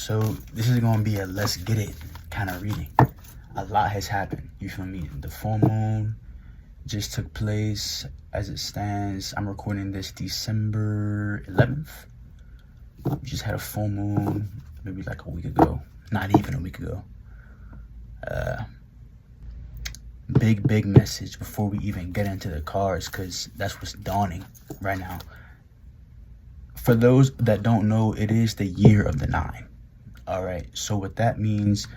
So this is going to be a let's get it kind of reading. A lot has happened, you feel me? The full moon just took place. As it stands, I'm recording this December 11th. We just had a full moon maybe like a week ago. Not even a week ago. Big message before we even get into the cards, because that's what's dawning right now. For those that don't know, it is the year of the 9. All right, so what that means,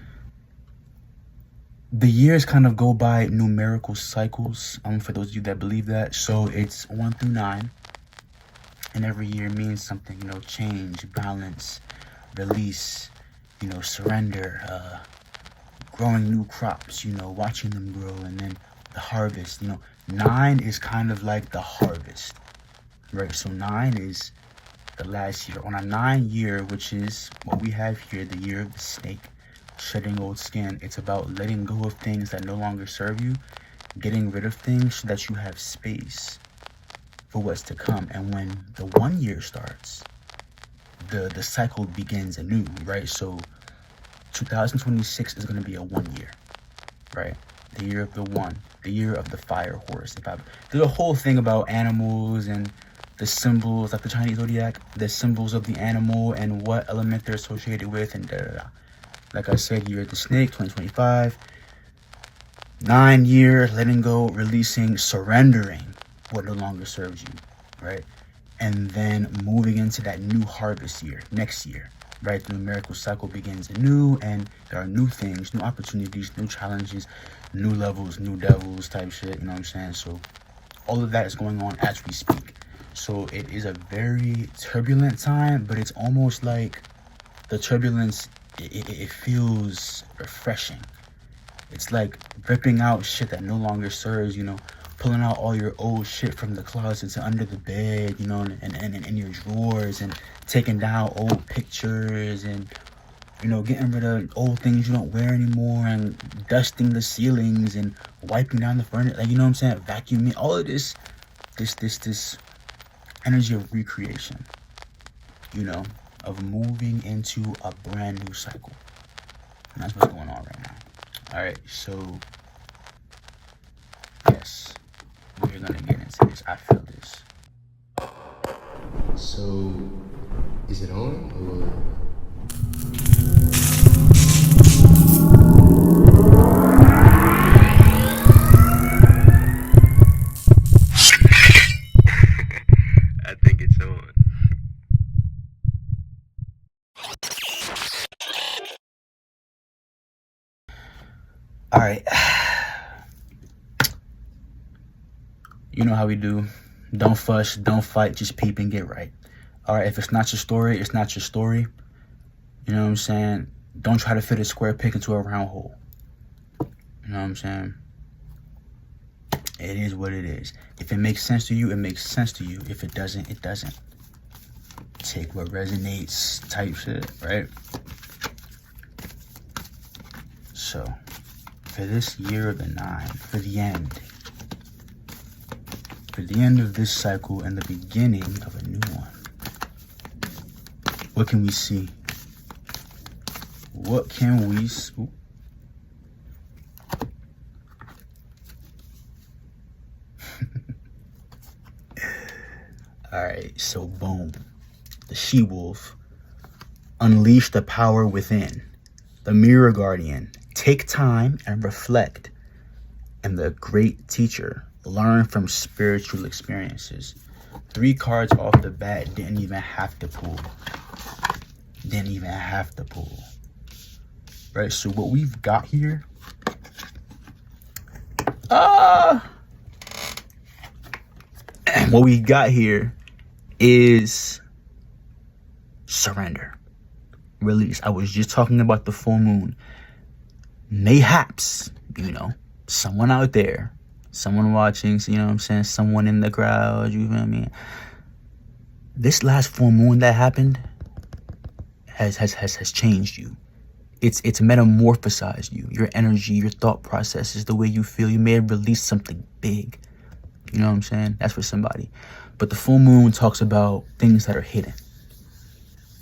the years kind of go by numerical cycles, for those of you that believe that. So it's 1 through 9, and every year means something, you know, change, balance, release, you know, surrender, growing new crops, you know, watching them grow, and then the harvest. You know, 9 is kind of like the harvest, right? So 9 is the last year. On a 9 year, which is what we have here, the year of the snake, shedding old skin, it's about letting go of things that no longer serve you, getting rid of things so that you have space for what's to come. And when the 1 year starts, the cycle begins anew, right? So 2026 is going to be a 1 year, right? The year of the 1, the year of the fire horse. There's a whole thing about animals and the symbols, like the Chinese zodiac, the symbols of the animal and what element they're associated with, and like I said, year of the snake, 2025. 9 year, letting go, releasing, surrendering what no longer serves you, right? And then moving into that new harvest year, next year, right? The numerical cycle begins anew, and there are new things, new opportunities, new challenges, new levels, new devils type shit, you know what I'm saying? So all of that is going on as we speak. So it is a very turbulent time, but it's almost like the turbulence, it feels refreshing. It's like ripping out shit that no longer serves, you know, pulling out all your old shit from the closets and under the bed, you know, and in your drawers, and taking down old pictures, and, you know, getting rid of old things you don't wear anymore, and dusting the ceilings and wiping down the furniture, like, you know what I'm saying, vacuuming, all of this energy of recreation, you know, of moving into a brand new cycle. And that's what's going on right now. All right, so yes, we're gonna get into this. I feel this. So, is it on or? I think it's on. All right. You know how we do. Don't fuss, don't fight, just peep and get right. All right, if it's not your story, it's not your story. You know what I'm saying? Don't try to fit a square peg into a round hole. You know what I'm saying? It is what it is. If it makes sense to you, it makes sense to you. If it doesn't, it doesn't. Take what resonates type shit, right? So, for this year of the 9, for the end of this cycle and the beginning of a new one, what can we see? What can we see? All right, so boom. The she-wolf. Unleash the power within. The mirror guardian. Take time and reflect. And the great teacher. Learn from spiritual experiences. 3 cards off the bat. Didn't even have to pull. Right, so what we've got here. What we got here is surrender, release. I was just talking about the full moon. Mayhaps, you know, someone out there, someone watching, you know what I'm saying, someone in the crowd, you feel me? This last full moon that happened has changed you. It's metamorphosized you, your energy, your thought processes, the way you feel. You may have released something big. You know what I'm saying? That's for somebody. But the full moon talks about things that are hidden.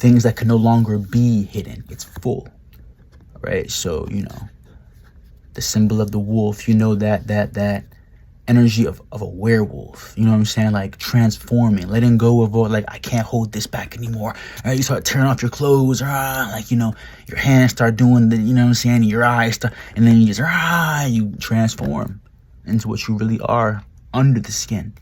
things that can no longer be hidden. It's full, right? So, you know, the symbol of the wolf, you know, that energy of a werewolf, you know what I'm saying? Like transforming, letting go of all, like, I can't hold this back anymore. Right? You start tearing off your clothes, like, you know, your hands start doing the, you know what I'm saying? Your eyes start, and then you just, you transform into what you really are under the skin.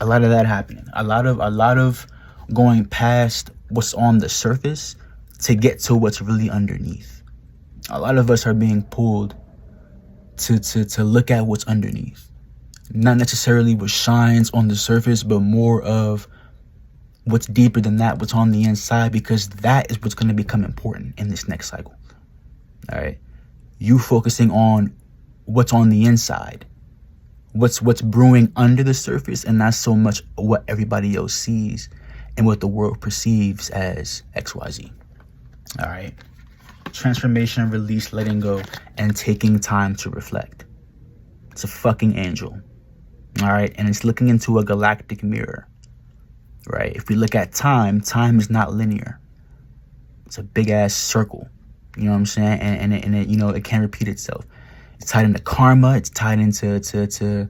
A lot of that happening. A lot of going past what's on the surface to get to what's really underneath. A lot of us are being pulled to look at what's underneath. Not necessarily what shines on the surface, but more of what's deeper than that, what's on the inside, because that is what's going to become important in this next cycle. All right. You focusing on what's on the inside, what's brewing under the surface, and not so much what everybody else sees and what the world perceives as XYZ. All right. Transformation, release, letting go, and taking time to reflect. It's a fucking angel. All right. And it's looking into a galactic mirror. Right. If we look at time is not linear. It's a big ass circle. You know what I'm saying? And it you know, it can repeat itself. It's tied into karma. It's tied into to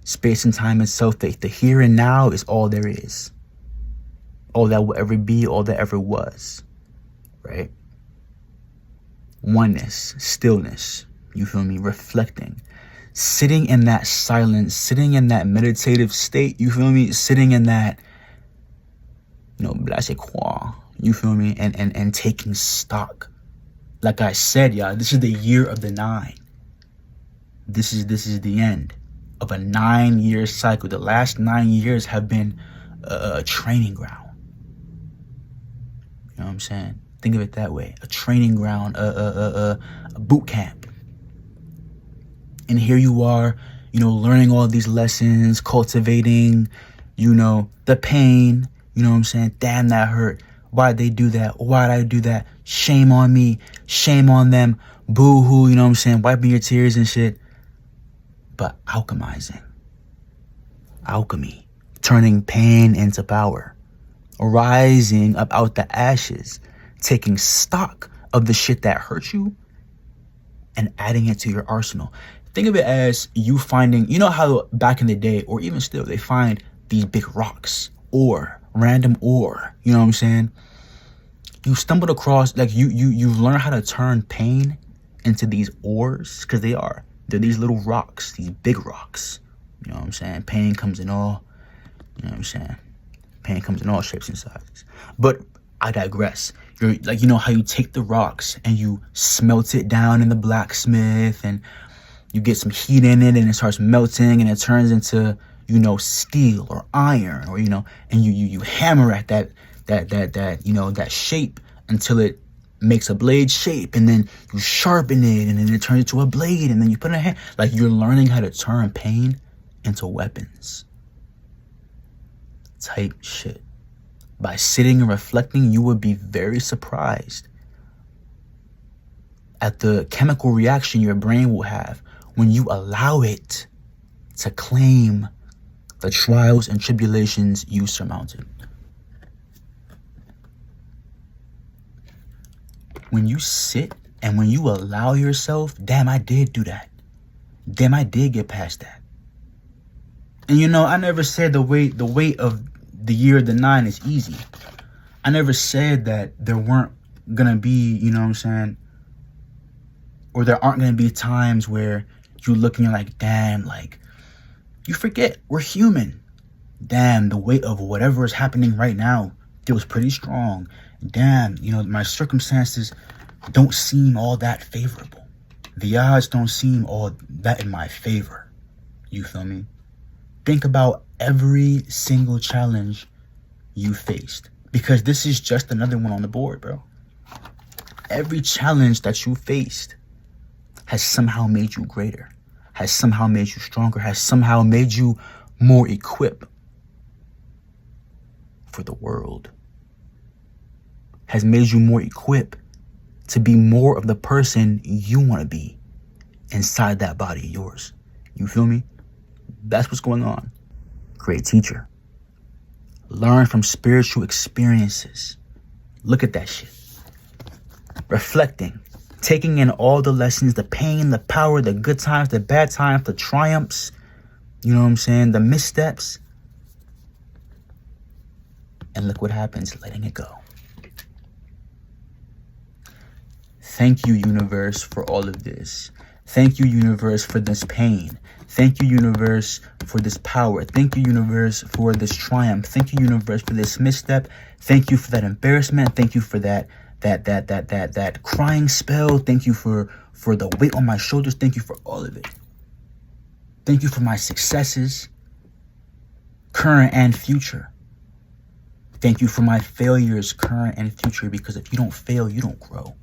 space and time itself. The here and now is all there is. All that will ever be, all that ever was. Right? Oneness, stillness, you feel me? Reflecting, sitting in that silence, sitting in that meditative state, you feel me? Sitting in that, you know, 𝚈𝚘𝚞𝚛𝚎, you feel me? And taking stock. Like I said, y'all, this is the year of the 9. This is the end of a 9-year cycle. The last 9 years have been a training ground. You know what I'm saying? Think of it that way. A training ground, a boot camp. And here you are, you know, learning all these lessons, cultivating, you know, the pain. You know what I'm saying? Damn, that hurt. Why'd they do that? Why'd I do that? Shame on me. Shame on them. Boo-hoo, you know what I'm saying? Wiping your tears and shit. But alchemizing. Alchemy. Turning pain into power. Rising up out the ashes. Taking stock of the shit that hurt you and adding it to your arsenal. Think of it as you finding, you know how back in the day, or even still, they find these big rocks, ore, random ore, you know what I'm saying? You stumbled across, like you've learned how to turn pain into these ores, because they're these little rocks, these big rocks, you know what I'm saying? Pain comes in all, you know what I'm saying? Pain comes in all shapes and sizes. But I digress. You're like, you know how you take the rocks and you smelt it down in the blacksmith and you get some heat in it and it starts melting and it turns into, you know, steel or iron, or, you know, and you hammer at that, you know, that shape until it makes a blade shape, and then you sharpen it and then it turns into a blade, and then you put in a hand. Like, you're learning how to turn pain into weapons type shit. By sitting and reflecting, you would be very surprised at the chemical reaction your brain will have when you allow it to claim the trials and tribulations you surmounted. When you sit and when you allow yourself, damn, I did do that. Damn, I did get past that. And you know, I never said the weight of the year of the 9 is easy. I never said that there weren't gonna be, you know what I'm saying, or there aren't gonna be times where you look and you're like, damn, like, you forget we're human. Damn, the weight of whatever is happening right now feels pretty strong. Damn, you know, my circumstances don't seem all that favorable. The odds don't seem all that in my favor. You feel me? Think about every single challenge you faced, because this is just another one on the board, bro. Every challenge that you faced has somehow made you greater, has somehow made you stronger, has somehow made you more equipped for the world, has made you more equipped to be more of the person you want to be inside that body of yours. You feel me? That's what's going on. Great teacher. Learn from spiritual experiences. Look at that shit. Reflecting. Taking in all the lessons, the pain, the power, the good times, the bad times, the triumphs. You know what I'm saying? The missteps. And look what happens, letting it go. Thank you, universe, for all of this. Thank you, universe, for this pain. Thank you, universe, for this power. Thank you, universe, for this triumph. Thank you, universe, for this misstep. Thank you for that embarrassment. Thank you for that crying spell. Thank you for the weight on my shoulders. Thank you for all of it. Thank you for my successes, current and future. Thank you for my failures, current and future, because if you don't fail, you don't grow.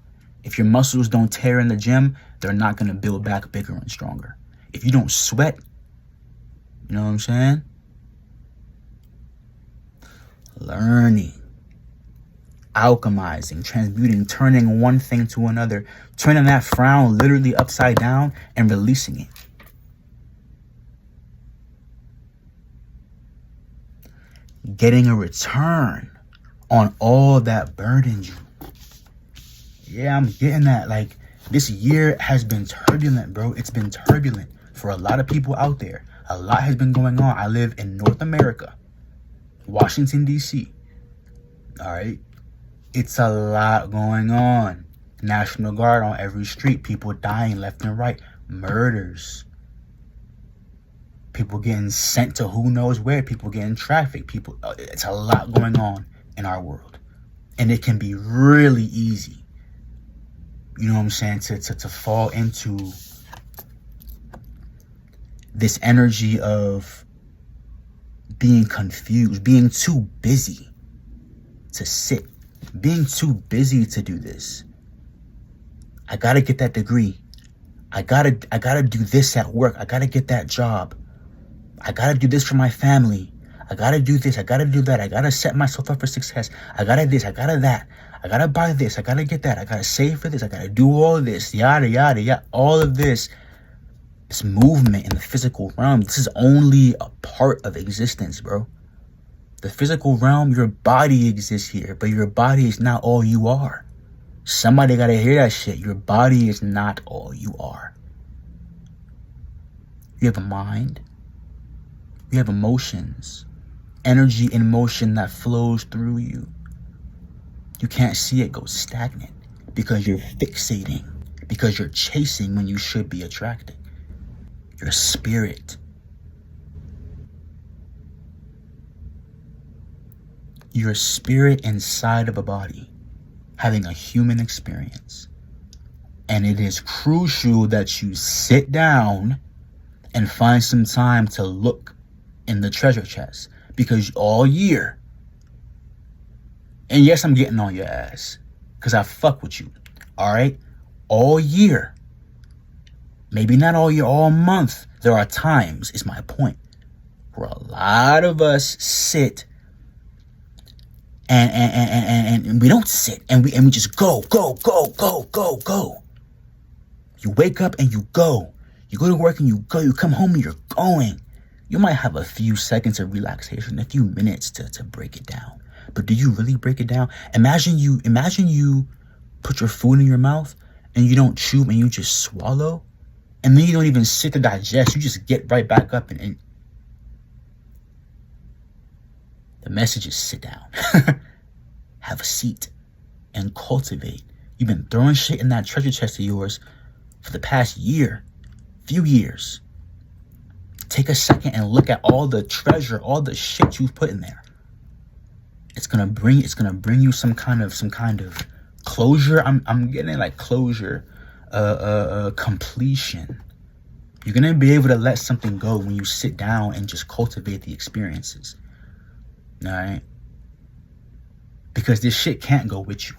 If your muscles don't tear in the gym, they're not going to build back bigger and stronger. If you don't sweat, you know what I'm saying? Learning, alchemizing, transmuting, turning one thing to another, turning that frown literally upside down and releasing it. Getting a return on all that burdened you. Yeah, I'm getting that. Like, this year has been turbulent, bro. It's been turbulent for a lot of people out there. A lot has been going on. I live in North America, Washington, D.C. All right? It's a lot going on. National Guard on every street. People dying left and right. Murders. People getting sent to who knows where. People getting trafficked. People. It's a lot going on in our world. And it can be really easy, you know what I'm saying, to fall into this energy of being confused, being too busy to sit, being too busy to do this. I gotta get that degree. I gotta do this at work. I gotta get that job. I gotta do this for my family. I gotta do this. I gotta do that. I gotta set myself up for success. I gotta this. I gotta that. I gotta buy this. I gotta get that. I gotta save for this. I gotta do all of this. Yada, yada, yada. All of this. This movement in the physical realm. This is only a part of existence, bro. The physical realm, your body exists here, but your body is not all you are. Somebody gotta hear that shit. Your body is not all you are. You have a mind. You have emotions. Energy in motion that flows through you. You can't see it go stagnant because you're fixating, because you're chasing when you should be attracting. Your spirit. Your spirit inside of a body, having a human experience. And it is crucial that you sit down and find some time to look in the treasure chest. Because all year, and yes, I'm getting on your ass because I fuck with you, all right? All year, maybe not all year, all month, there are times, is my point, where a lot of us sit and we don't sit and we just go. You wake up and you go. You go to work and you go. You come home and you're going. You might have a few seconds of relaxation, a few minutes to break it down. But do you really break it down? Imagine you put your food in your mouth and you don't chew and you just swallow. And then you don't even sit to digest. You just get right back up and the message is sit down. Have a seat and cultivate. You've been throwing shit in that treasure chest of yours for the past few years. Take a second and look at all the treasure, all the shit you've put in there. It's gonna bring you some kind of closure. I'm getting like closure, completion. You're gonna be able to let something go when you sit down and just cultivate the experiences. All right? Because this shit can't go with you.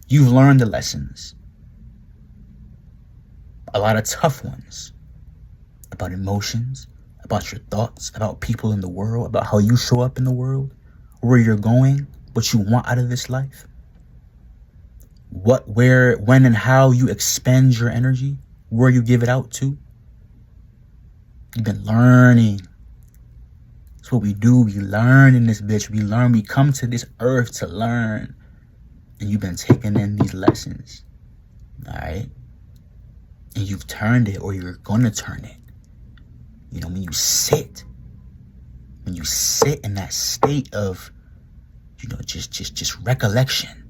You've learned the lessons. A lot of tough ones. About emotions, about your thoughts, about people in the world, about how you show up in the world, where you're going, what you want out of this life, what, where, when, and how you expend your energy, where you give it out to. You've been learning. That's what we do. We learn in this bitch. We learn. We come to this earth to learn. and you've been taking in these lessons, all right? And you've turned it, or you're gonna turn it. You know, when you sit in that state of, you know, just recollection,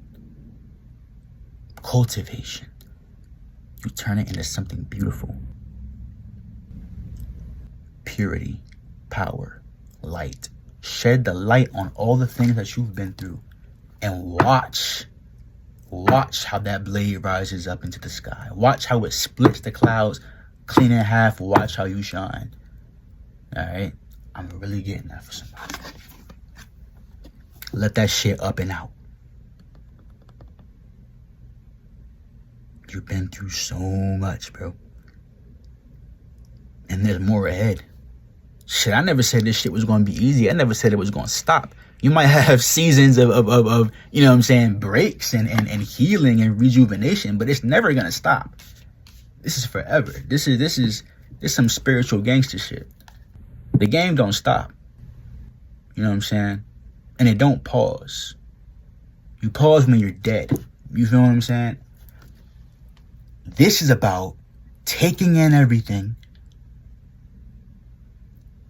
cultivation, you turn it into something beautiful. Purity, power, light. Shed the light on all the things that you've been through, and watch how that blade rises up into the sky. Watch how it splits the clouds clean in half. Watch how you shine. All right, I'm really getting that for somebody. Let that shit up and out. You've been through so much, bro, and there's more ahead. Shit, I never said this shit was going to be easy. I never said it was going to stop. You might have seasons of you know what I'm saying, breaks and healing and rejuvenation, but it's never going to stop. This is forever. This is some spiritual gangster shit. The game don't stop. You know what I'm saying? And it don't pause. You pause when you're dead. You feel what I'm saying? This is about taking in everything.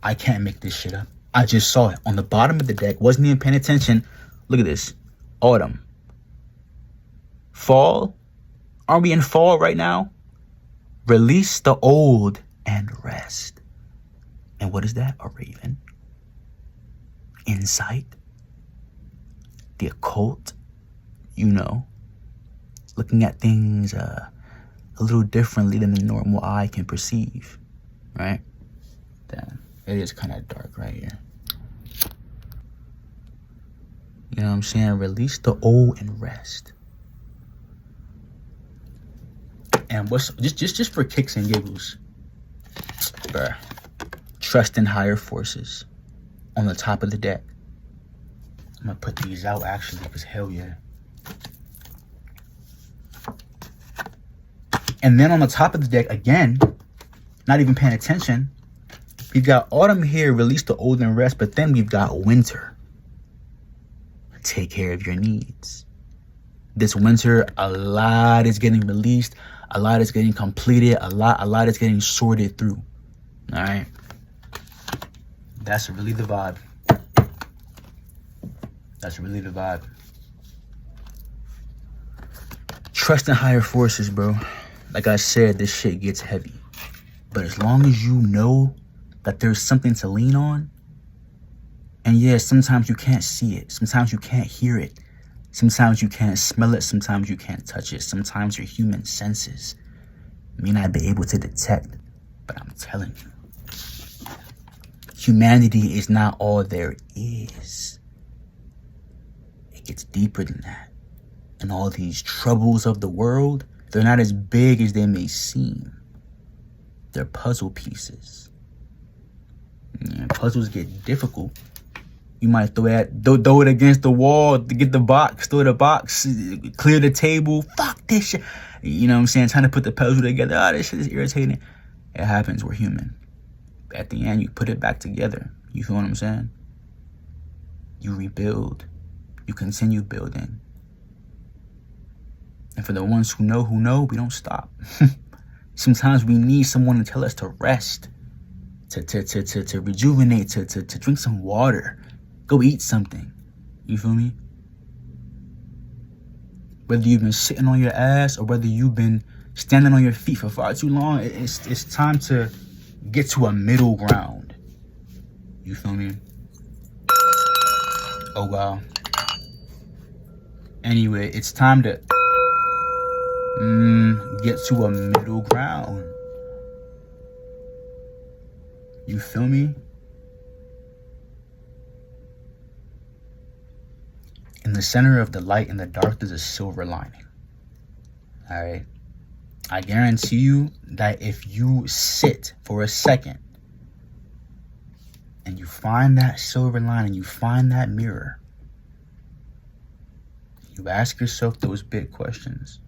I can't make this shit up. I just saw it on the bottom of the deck. Wasn't even paying attention. Look at this. Autumn. Fall. Aren't we in fall right now? Release the old and rest. And what is that? A raven. Insight. The occult. You know. Looking at things a little differently than the normal eye can perceive. Right? Damn. It is kind of dark right here. You know what I'm saying? Release the old and rest. And what's just for kicks and giggles, bruh. Trust in higher forces. On the top of the deck. I'm gonna put these out actually, because hell yeah. And then on the top of the deck again, not even paying attention. We've got autumn here, release the old and rest, but then we've got winter. Take care of your needs. This winter, a lot is getting released, a lot is getting completed, a lot is getting sorted through. All right. That's really the vibe. That's really the vibe. Trust in higher forces, bro. Like I said, this shit gets heavy. But as long as you know that there's something to lean on, and yeah, sometimes you can't see it. Sometimes you can't hear it. Sometimes you can't smell it. Sometimes you can't touch it. Sometimes your human senses may not be able to detect. But I'm telling you, humanity is not all there is. It gets deeper than that. And all these troubles of the world, they're not as big as they may seem. They're puzzle pieces. Yeah, puzzles get difficult. You might throw it against the wall to get the box, throw the box, clear the table. Fuck this shit. You know what I'm saying? Trying to put the puzzle together. Oh, this shit is irritating. It happens. We're human. At the end, you put it back together. You feel what I'm saying? You rebuild. You continue building. And for the ones who know, we don't stop. Sometimes we need someone to tell us to rest, to rejuvenate, to drink some water, go eat something. You feel me? Whether you've been sitting on your ass or whether you've been standing on your feet for far too long, it's time to get to a middle ground. You feel me? Oh, wow. Anyway, it's time to get to a middle ground. You feel me? In the center of the light and the dark, there's a silver lining. All right? I guarantee you that if you sit for a second and you find that silver lining, you find that mirror, you ask yourself those big questions,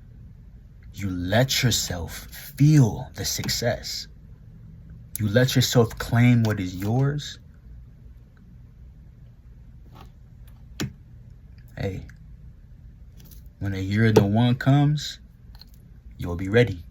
you let yourself feel the success, you let yourself claim what is yours, hey, When a year of the one comes, you'll be ready.